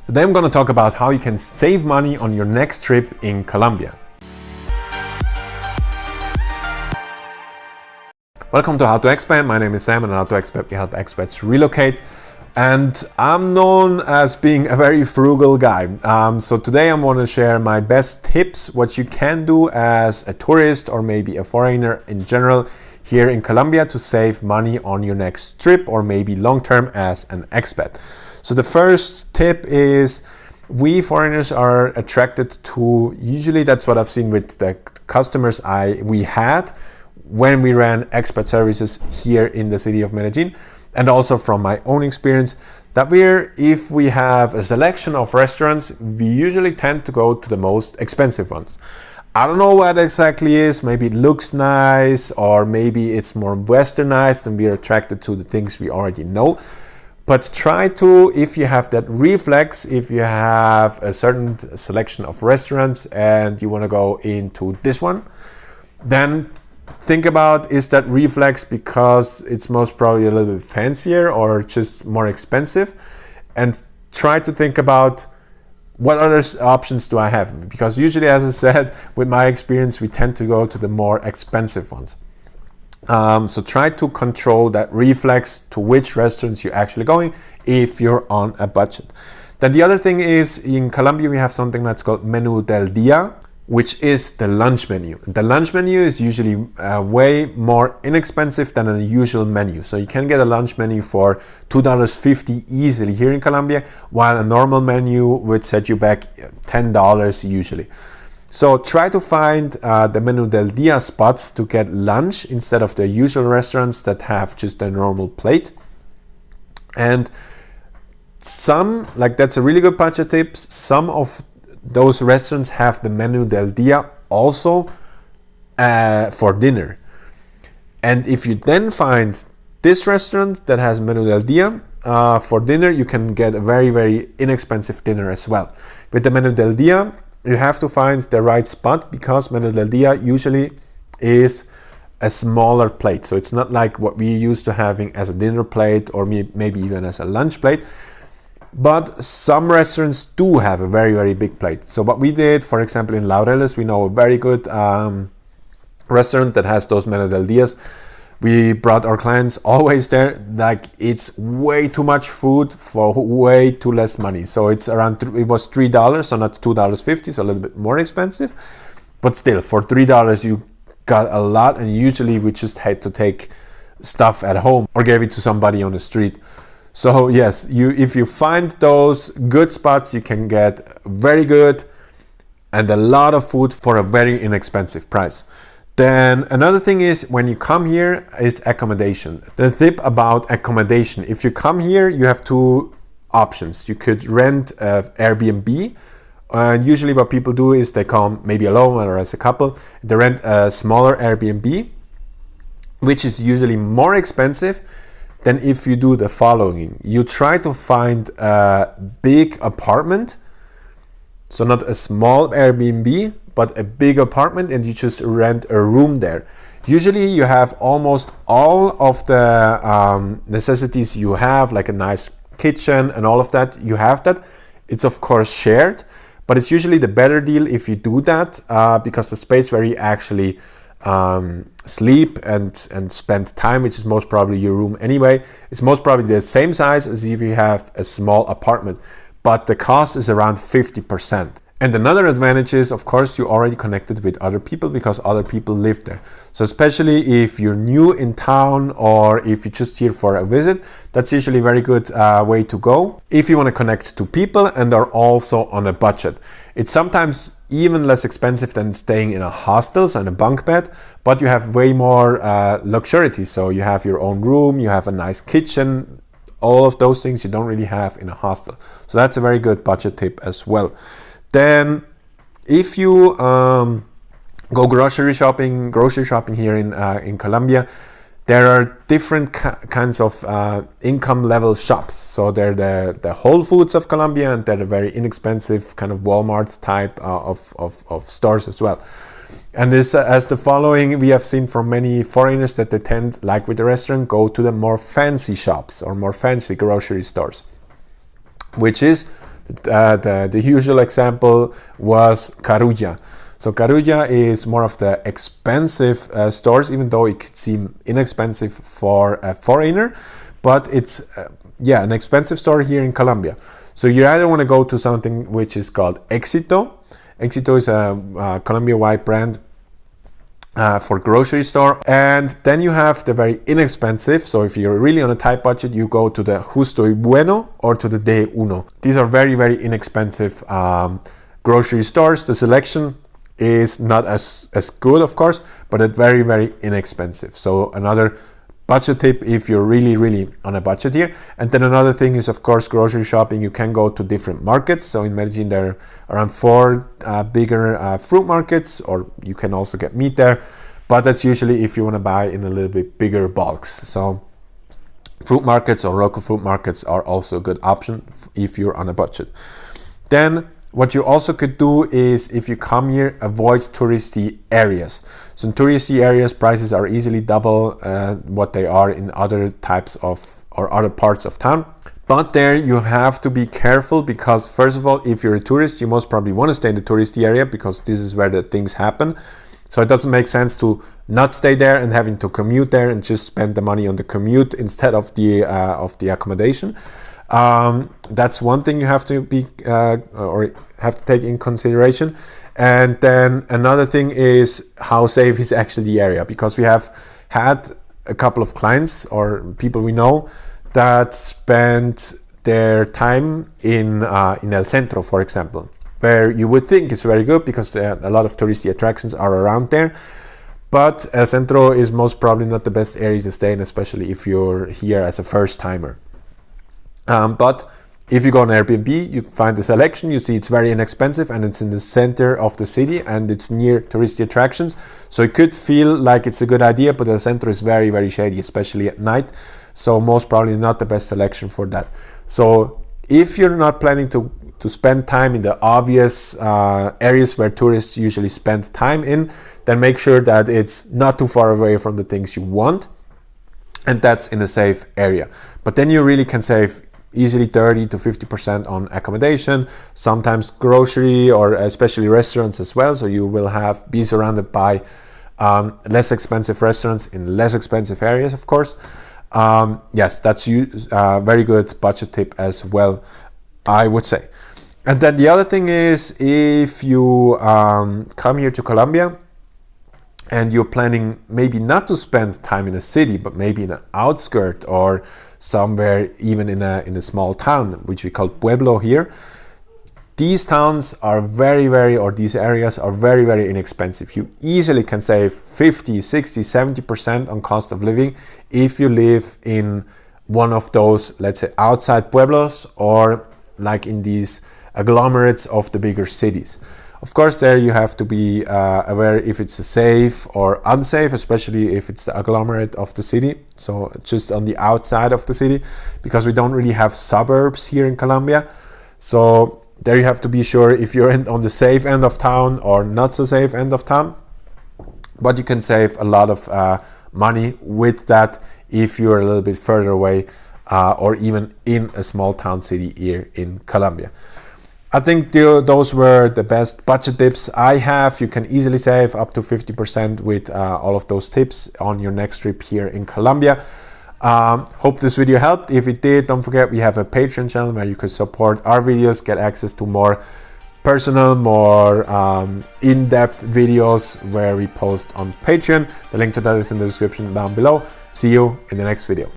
Today I'm going to talk about how you can save money on your next trip in Colombia. Welcome to How to Expat. My name is Sam, and on How to Expat we help expats relocate. And I'm known as being a very frugal guy. So today I'm going to share my best tips, what you can do as a tourist or maybe a foreigner in general here in Colombia to save money on your next trip or maybe long-term as an expat. So the first tip is we foreigners are attracted to, usually that's what I've seen with the customers we had when we ran expat services here in the city of Medellin, and also from my own experience, that if we have a selection of restaurants, we usually tend to go to the most expensive ones. I don't know what exactly is, maybe it looks nice or maybe it's more westernized and we're attracted to the things we already know. But try to, if you have that reflex, if you have a certain selection of restaurants and you want to go into this one, then think about, is that reflex because it's most probably a little bit fancier or just more expensive? And try to think about what other options do I have? Because usually, as I said, with my experience, we tend to go to the more expensive ones. So try to control that reflex to which restaurants you're actually going if you're on a budget. Then the other thing is, in Colombia we have something that's called Menú del Día, which is the lunch menu. The lunch menu is usually way more inexpensive than a usual menu. So you can get a lunch menu for $2.50 easily here in Colombia, while a normal menu would set you back $10 usually. So try to find the Menú del Día spots to get lunch instead of the usual restaurants that have just a normal plate. And some, like that's a really good budget tip, some of those restaurants have the Menú del Día also for dinner. And if you then find this restaurant that has Menú del Día for dinner, you can get a very, very inexpensive dinner as well. With the Menú del Día, you have to find the right spot because Menú del Día usually is a smaller plate. So it's not like what we're used to having as a dinner plate or maybe even as a lunch plate. But some restaurants do have a very, very big plate. So what we did, for example, in Laureles, we know a very good restaurant that has those Menú del Días. We brought our clients always there. Like, it's way too much food for way too less money. So it's around, it was $3, so not $2.50, so a little bit more expensive. But still, for $3 you got a lot, and usually we just had to take stuff at home or gave it to somebody on the street. So yes, if you find those good spots, you can get very good and a lot of food for a very inexpensive price. Then another thing is, when you come here, is accommodation. The tip about accommodation: if you come here, you have two options. You could rent Airbnb, and usually what people do is they come maybe alone or as a couple. They rent a smaller Airbnb, which is usually more expensive than if you do the following. You try to find a big apartment, so not a small Airbnb, but a big apartment, and you just rent a room there. Usually you have almost all of the necessities you have, like a nice kitchen and all of that. You have that. It's of course shared, but it's usually the better deal if you do that because the space where you actually sleep and spend time, which is most probably your room anyway, is most probably the same size as if you have a small apartment, but the cost is around 50%. And another advantage is, of course, you're already connected with other people because other people live there. So especially if you're new in town or if you're just here for a visit, that's usually a very good way to go if you want to connect to people and are also on a budget. It's sometimes even less expensive than staying in a hostels and a bunk bed, but you have way more luxury. So you have your own room, you have a nice kitchen, all of those things you don't really have in a hostel. So that's a very good budget tip as well. Then if you go grocery shopping here in Colombia, there are different kinds of income level shops. So they're the Whole Foods of Colombia, and they're the very inexpensive kind of Walmart type of stores as well. And this as the following, we have seen from many foreigners that they tend, like with the restaurant, go to the more fancy shops or more fancy grocery stores, which is The usual example was Carulla. So Carulla is more of the expensive stores, even though it could seem inexpensive for a foreigner, but it's an expensive store here in Colombia. So you either want to go to something which is called Éxito. Éxito is a Colombia-wide brand for grocery store, and then you have the very inexpensive. So if you're really on a tight budget, you go to the Justo y Bueno or to the De Uno. These are very, very inexpensive grocery stores. The selection is not as good, of course, but it's very, very inexpensive. So another budget tip if you're really on a budget here. And then another thing is, of course, grocery shopping. You can go to different markets. So in Medellin there are around 4 bigger fruit markets, or you can also get meat there, but that's usually if you want to buy in a little bit bigger bulks. So fruit markets or local fruit markets are also a good option if you're on a budget. Then what you also could do is, if you come here, avoid touristy areas. So in touristy areas, prices are easily double what they are in other types of or other parts of town. But there you have to be careful, because first of all, if you're a tourist, you most probably want to stay in the touristy area because this is where the things happen. So it doesn't make sense to not stay there and having to commute there and just spend the money on the commute instead of the accommodation. That's one thing you have to be or have to take in consideration. And then another thing is, how safe is actually the area, because we have had a couple of clients or people we know that spend their time in El Centro, for example, where you would think it's very good because a lot of touristy attractions are around there. But El Centro is most probably not the best area to stay in, especially if you're here as a first timer. But if you go on Airbnb, you find the selection, you see it's very inexpensive and it's in the center of the city and it's near touristy attractions. So it could feel like it's a good idea, but El Centro is very, very shady, especially at night. So most probably not the best selection for that. So if you're not planning to spend time in the obvious areas where tourists usually spend time in, then make sure that it's not too far away from the things you want, and that's in a safe area. But then you really can save easily 30 to 50% on accommodation, sometimes grocery, or especially restaurants as well. So you will be surrounded by less expensive restaurants in less expensive areas, of course. Yes, that's a very good budget tip as well, I would say. And then the other thing is, if you come here to Colombia and you're planning maybe not to spend time in a city, but maybe in an outskirt or somewhere even in a small town, which we call pueblo here, these towns are these areas are very, very inexpensive. You easily can save 50, 60, 70% on cost of living if you live in one of those, let's say, outside pueblos, or like in these agglomerates of the bigger cities. Of course, there you have to be aware if it's safe or unsafe, especially if it's the agglomerate of the city, so just on the outside of the city, because we don't really have suburbs here in Colombia. So there you have to be sure if you're on the safe end of town or not so safe end of town. But you can save a lot of money with that if you're a little bit further away or even in a small town city here in Colombia. I think those were the best budget tips I have. You can easily save up to 50% with all of those tips on your next trip here in Colombia. Hope this video helped. If it did, don't forget we have a Patreon channel where you can support our videos, get access to more personal, more in-depth videos where we post on Patreon. The link to that is in the description down below. See you in the next video.